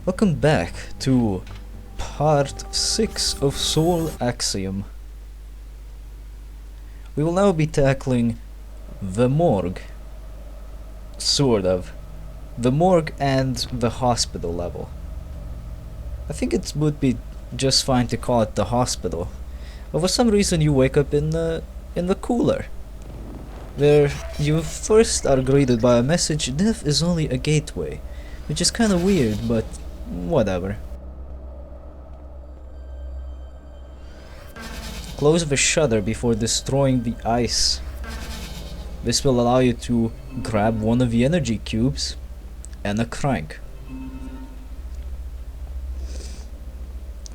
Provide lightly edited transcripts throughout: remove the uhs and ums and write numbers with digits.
Welcome back to part 6 of Soul Axiom. We will now be tackling the morgue. Sort of. The morgue and the hospital level. I think it would be just fine to call it the hospital. But for some reason you wake up in the cooler, where you first are greeted by a message: death is only a gateway, which is kinda weird, but whatever. Close the shutter before destroying the ice. This will allow you to grab one of the energy cubes and a crank.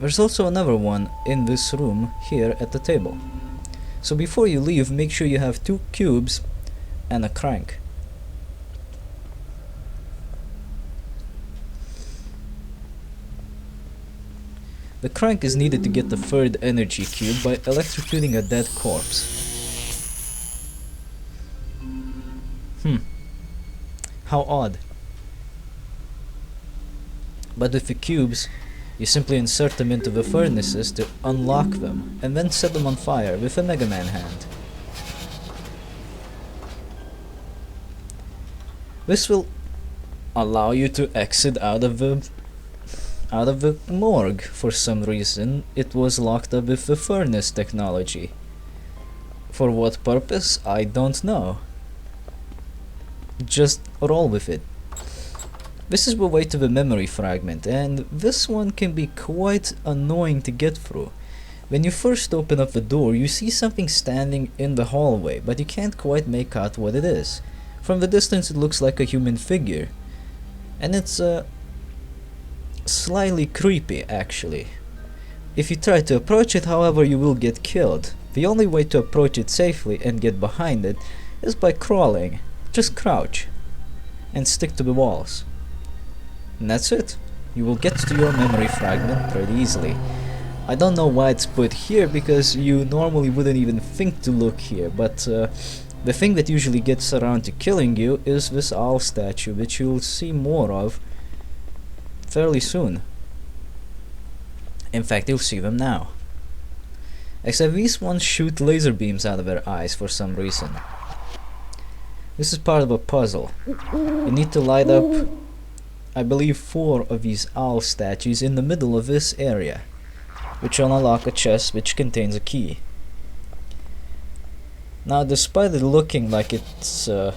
There's also another one in this room here at the table. So before you leave, make sure you have 2 cubes and a crank. The crank is needed to get the 3rd energy cube by electrocuting a dead corpse. How odd. But with the cubes, you simply insert them into the furnaces to unlock them, and then set them on fire with a Mega Man hand. This will allow you to exit out of the morgue. For some reason, it was locked up with the furnace technology. For what purpose, I don't know. Just roll with it. This is the way to the memory fragment, and this one can be quite annoying to get through. When you first open up the door, you see something standing in the hallway, but you can't quite make out what it is. From the distance it looks like a human figure, and it's slightly creepy actually. If you try to approach it, however, you will get killed. The only way to approach it safely and get behind it is by crawling. Just crouch and stick to the walls. And that's it. You will get to your memory fragment pretty easily. I don't know why it's put here, because you normally wouldn't even think to look here, but the thing that usually gets around to killing you is this owl statue, which you'll see more of fairly soon. In fact, you'll see them now. Except these ones shoot laser beams out of their eyes for some reason. This is part of a puzzle. You need to light up, I believe, 4 of these owl statues in the middle of this area, which will unlock a chest which contains a key. Now, despite it looking like it's a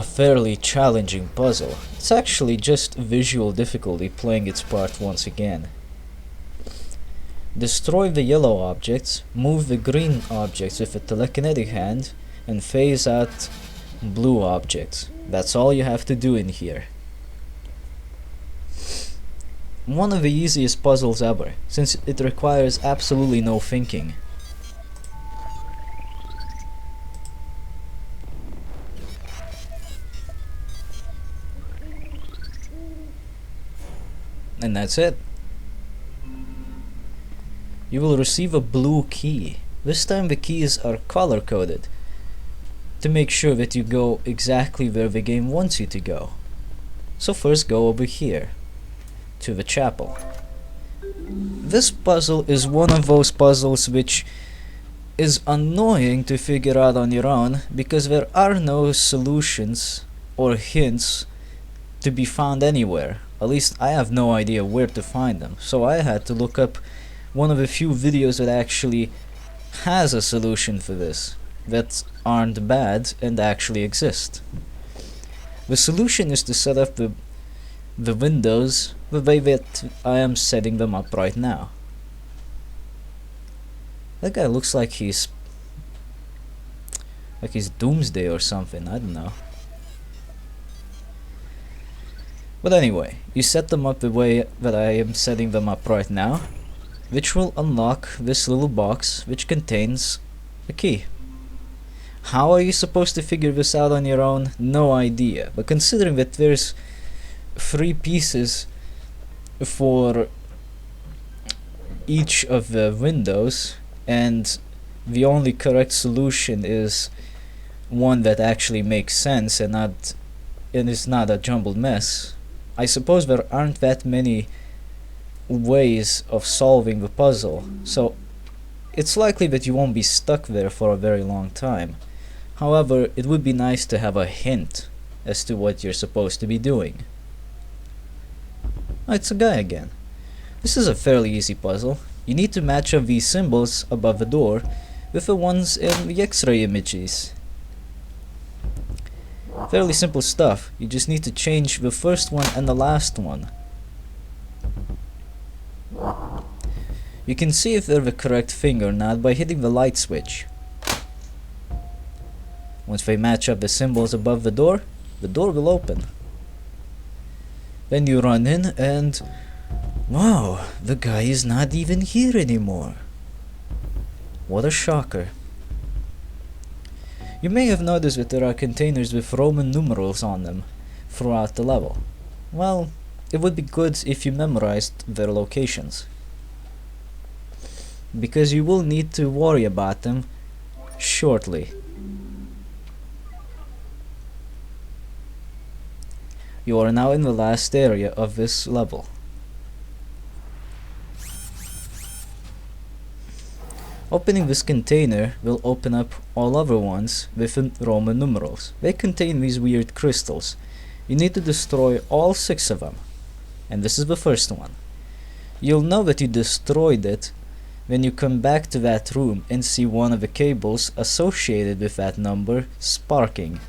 fairly challenging puzzle, it's actually just visual difficulty playing its part once again. Destroy the yellow objects, move the green objects with a telekinetic hand, and phase out blue objects. That's all you have to do in here. One of the easiest puzzles ever, since it requires absolutely no thinking. And that's it. You will receive a blue key. This time the keys are color coded to make sure that you go exactly where the game wants you to go. So first go over here to the chapel. This puzzle is one of those puzzles which is annoying to figure out on your own, because there are no solutions or hints to be found anywhere. At least I have no idea where to find them, so I had to look up one of the few videos that actually has a solution for this, that aren't bad and actually exist. The solution is to set up the windows the way that I am setting them up right now. That guy looks like he's Doomsday or something, I don't know. But anyway, you set them up the way that I am setting them up right now, which will unlock this little box which contains a key. How are you supposed to figure this out on your own? No idea. But considering that there's 3 pieces for each of the windows, and the only correct solution is one that actually makes sense and is not a jumbled mess, I suppose there aren't that many ways of solving the puzzle, so it's likely that you won't be stuck there for a very long time. However, it would be nice to have a hint as to what you're supposed to be doing. Oh, it's a guy again. This is a fairly easy puzzle. You need to match up these symbols above the door with the ones in the X-ray images. Fairly simple stuff. You just need to change the first one and the last one. You can see if they're the correct thing or not by hitting the light switch. Once they match up the symbols above the door will open. Then you run in and wow, the guy is not even here anymore. What a shocker. You may have noticed that there are containers with Roman numerals on them throughout the level. Well, it would be good if you memorized their locations, because you will need to worry about them shortly. You are now in the last area of this level. Opening this container will open up all other ones with Roman numerals. They contain these weird crystals. You need to destroy all 6 of them. And this is the first one. You'll know that you destroyed it when you come back to that room and see one of the cables associated with that number sparking.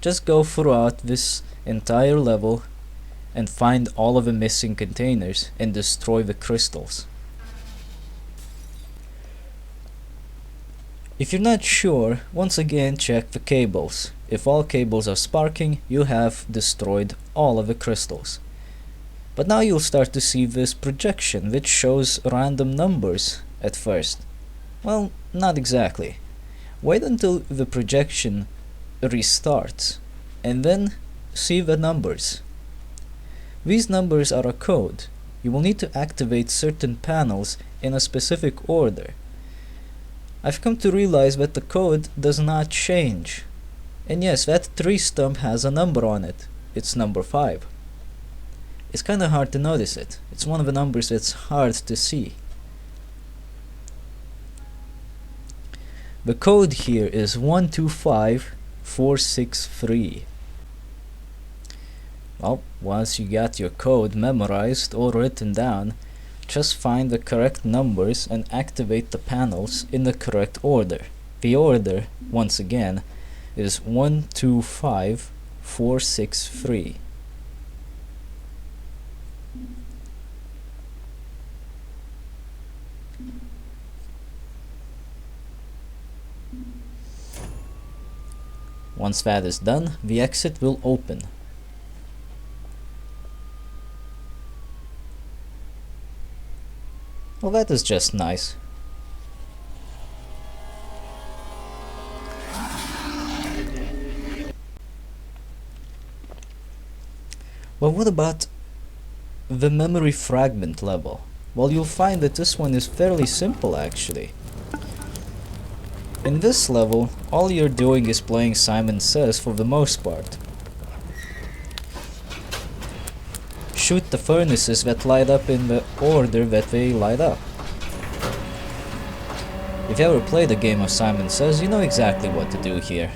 Just go throughout this entire level and find all of the missing containers and destroy the crystals. If you're not sure, once again check the cables. If all cables are sparking, you have destroyed all of the crystals. But now you'll start to see this projection, which shows random numbers at first. Well, not exactly. Wait until the projection restarts, and then see the numbers. These numbers are a code. You will need to activate certain panels in a specific order. I've come to realize that the code does not change. And yes, that tree stump has a number on it. It's number 5. It's kinda hard to notice it. It's one of the numbers that's hard to see. The code here is 125463. Well, once you got your code memorized or written down, just find the correct numbers and activate the panels in the correct order. The order, once again, is 125463. Once that is done, the exit will open. Well, that is just nice. Well, what about the memory fragment level? Well, you'll find that this one is fairly simple actually. In this level, all you're doing is playing Simon Says for the most part. Shoot the furnaces that light up in the order that they light up. If you ever played a game of Simon Says, you know exactly what to do here.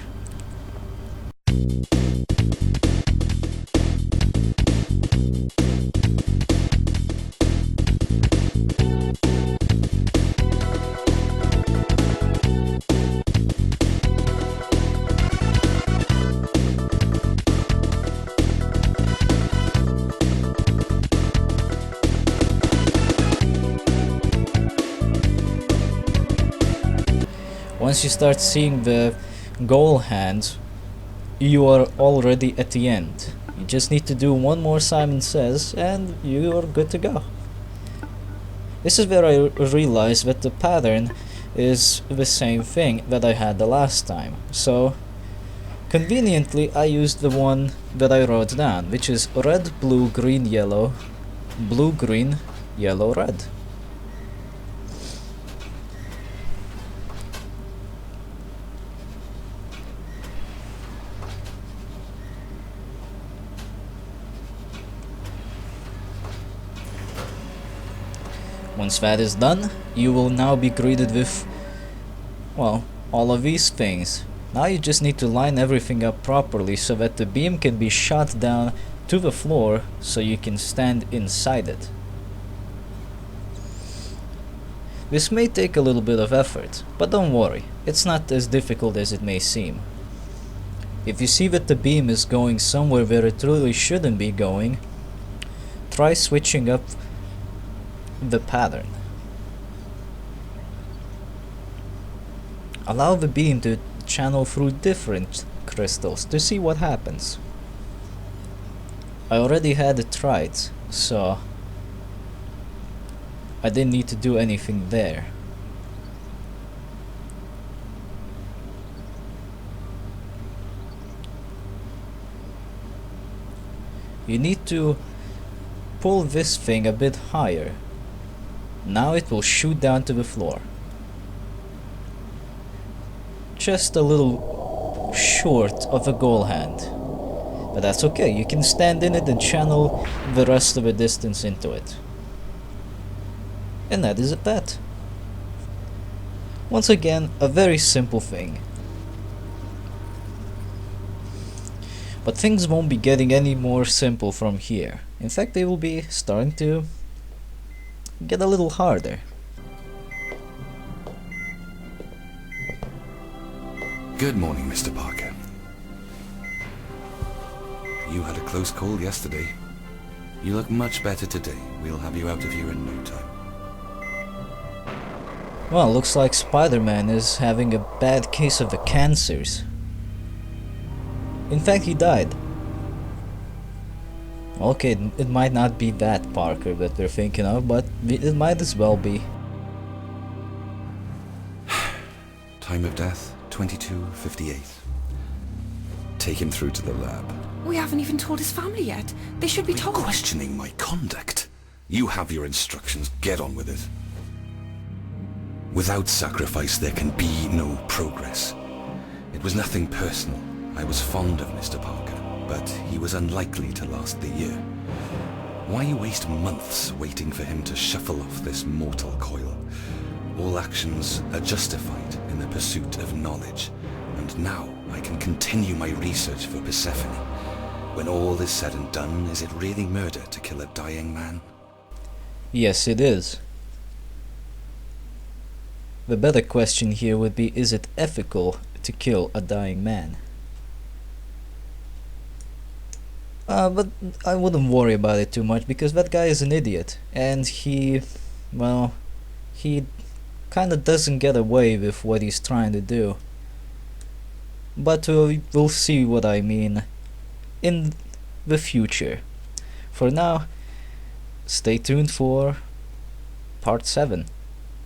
Once you start seeing the goal hand, you are already at the end. You just need to do one more Simon Says and you are good to go. This is where I realized that the pattern is the same thing that I had the last time. So conveniently I used the one that I wrote down, which is red, blue, green, yellow, blue, green, yellow, red. Once that is done, you will now be greeted with, well, all of these things. Now you just need to line everything up properly so that the beam can be shot down to the floor so you can stand inside it. This may take a little bit of effort, but don't worry, it's not as difficult as it may seem. If you see that the beam is going somewhere where it really shouldn't be going, try switching up the pattern. Allow the beam to channel through different crystals to see what happens. I already had it tried, so I didn't need to do anything there. You need to pull this thing a bit higher. Now it will shoot down to the floor. Just a little short of a goal hand. But that's okay, you can stand in it and channel the rest of the distance into it. And that is that. Once again, a very simple thing. But things won't be getting any more simple from here. In fact, they will be starting to get a little harder. Good morning, Mr. Parker. You had a close call yesterday. You look much better today. We'll have you out of here in no time. Well, looks like Spider-Man is having a bad case of the cancers. In fact, he died. Okay, it might not be that Parker that we're thinking of, but it might as well be. Time of death, 22:58. Take him through to the lab. We haven't even told his family yet. They should be Are you told. questioning my conduct? You have your instructions. Get on with it. Without sacrifice, there can be no progress. It was nothing personal. I was fond of Mr. Parker, but he was unlikely to last the year. Why waste months waiting for him to shuffle off this mortal coil? All actions are justified in the pursuit of knowledge, and now I can continue my research for Persephone. When all is said and done, is it really murder to kill a dying man? Yes, it is. The better question here would be, is it ethical to kill a dying man? But I wouldn't worry about it too much, because that guy is an idiot, and he kinda doesn't get away with what he's trying to do. But we'll see what I mean in the future. For now, stay tuned for part 7.